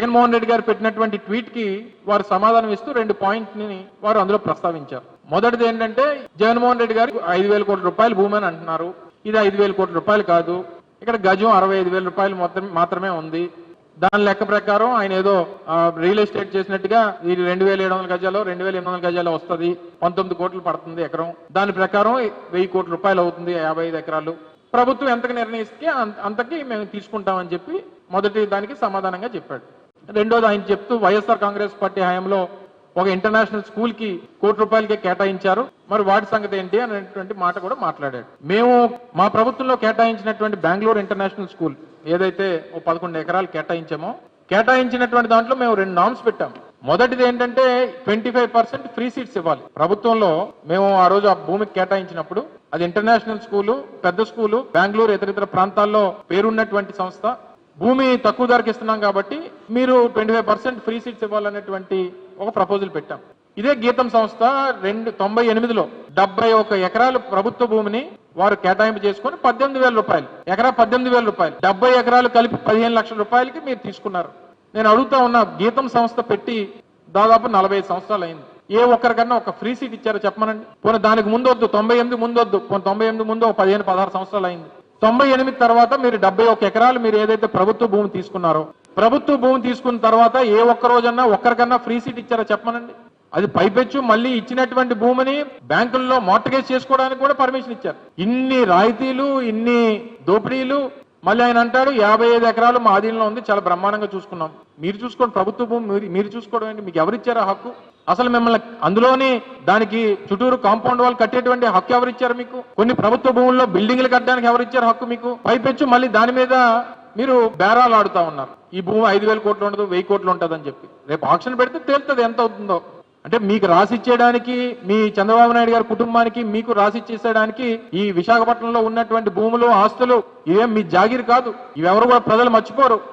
జగన్మోహన్ రెడ్డి గారు పెట్టినటువంటి ట్వీట్ కి వారు సమాధానం ఇస్తూ 2 పాయింట్ని వారు అందులో ప్రస్తావించారు. మొదటిది ఏంటంటే జగన్మోహన్ రెడ్డి గారు 5,000 కోట్ల రూపాయలు భూమి అని అంటున్నారు. ఇది 5,000 కోట్ల రూపాయలు కాదు, ఇక్కడ గజం 65,000 రూపాయలు మాత్రమే ఉంది. దాని లెక్క ప్రకారం ఆయన ఏదో రియల్ ఎస్టేట్ చేసినట్టుగా ఇది 2,700 గజాలు 2,800 గజాలు వస్తుంది, 19 కోట్లు పడుతుంది ఎకరం. దాని ప్రకారం 1,000 కోట్ల రూపాయలు అవుతుంది 55 ఎకరాలు. ప్రభుత్వం ఎంతకు నిర్ణయిస్తే అంతకి మేము తీసుకుంటామని చెప్పి మొదటి దానికి సమాధానంగా చెప్పాడు. రెండోది ఆయన చెప్తూ వైఎస్ఆర్ కాంగ్రెస్ పార్టీ హయాంలో ఒక ఇంటర్నేషనల్ స్కూల్ కి ₹1 కోటి కేటాయించారు, మరి వాటి సంగతి ఏంటి అనేటువంటి మాట కూడా మాట్లాడాడు. మేము మా ప్రభుత్వంలో కేటాయించినటువంటి బెంగళూరు ఇంటర్నేషనల్ స్కూల్ ఏదైతే 11 ఎకరాలు కేటాయించామో, కేటాయించినటువంటి దాంట్లో మేము 2 నామ్స్ పెట్టాం. మొదటిది ఏంటంటే 25% ఫ్రీ సీట్స్ ఇవ్వాలి. ప్రభుత్వంలో మేము ఆ రోజు ఆ భూమికి కేటాయించినప్పుడు అది ఇంటర్నేషనల్ స్కూలు, పెద్ద స్కూలు, బెంగళూరు ఇతర ప్రాంతాల్లో పేరున్నటువంటి సంస్థ. భూమి తక్కువ ధరకు ఇస్తున్నాం కాబట్టి మీరు 25% ఫ్రీ సీట్స్ ఇవ్వాలనేటువంటి ఒక ప్రపోజల్ పెట్టాం. ఇదే గీతం సంస్థ 98లో 71 ఎకరాలు ప్రభుత్వ భూమిని వారు కేటాయింపు చేసుకుని 18,000 రూపాయలు, ఎకరా 18,000 రూపాయలు, 70 ఎకరాలు కలిపి 15 లక్షల రూపాయలకి మీరు తీసుకున్నారు. నేను అడుగుతా ఉన్నా, గీతం సంస్థ పెట్టి దాదాపు 45 సంవత్సరాలు అయింది. ఏ ఒక్కరికన్నా ఒక ఫ్రీ సీట్ ఇచ్చారో చెప్పమనండి. పోనీ దానికి ముందు వద్దు, 98 ముందు వద్దు, 98 ముందు 15-16 సంవత్సరాలు అయింది. 98 తర్వాత మీరు 71 ఎకరాలు మీరు ఏదైతే ప్రభుత్వ భూమి తీసుకున్నారో, ప్రభుత్వ భూమి తీసుకున్న తర్వాత ఏ ఒక్క రోజన్నా ఒక్కరికన్నా ఫ్రీ సీట్ ఇచ్చారో చెప్పమనండి. అది పైపెచ్చు మళ్ళీ ఇచ్చినటువంటి భూమిని బ్యాంకుల్లో మార్టగేజ్ చేసుకోవడానికి కూడా పర్మిషన్ ఇచ్చారు. ఇన్ని రాయితీలు, ఇన్ని దోపిడీలు. మళ్ళీ ఆయన అంటాడు 55 ఎకరాలు మా ఆధీనంలో ఉంది, చాలా బ్రహ్మాండంగా చూసుకున్నాం. మీరు చూసుకోండి, ప్రభుత్వ భూమి మీరు చూసుకోవడం ఏంటి? మీకు ఎవరిచ్చారు ఆ హక్కు? అసలు మిమ్మల్ని అందులోని దానికి చుట్టూరు కాంపౌండ్ వాళ్ళు కట్టేటువంటి హక్కు ఎవరిచ్చారు మీకు? కొన్ని ప్రభుత్వ భూముల్లో బిల్డింగ్లు కట్టడానికి ఎవరిచ్చారు హక్కు మీకు? పైపెచ్చు మళ్ళీ దాని మీద మీరు బేరాలు ఆడుతా ఉన్నారు. ఈ భూమి 5,000 కోట్లు ఉండదు, 1,000 కోట్లు ఉంటుందని చెప్పి. రేపు ఆక్షన్ పెడితే తేలుతుంది ఎంత అవుతుందో. అంటే మీకు రాసిచ్చేయడానికి, మీ చంద్రబాబు నాయుడు గారి కుటుంబానికి మీకు రాసిచ్చేసేయడానికి ఈ విశాఖపట్నంలో ఉన్నటువంటి భూములు, ఆస్తులు ఇవేం మీ జాగీర్ కాదు. ఇవెవరు కూడా ప్రజలు మర్చిపోరు.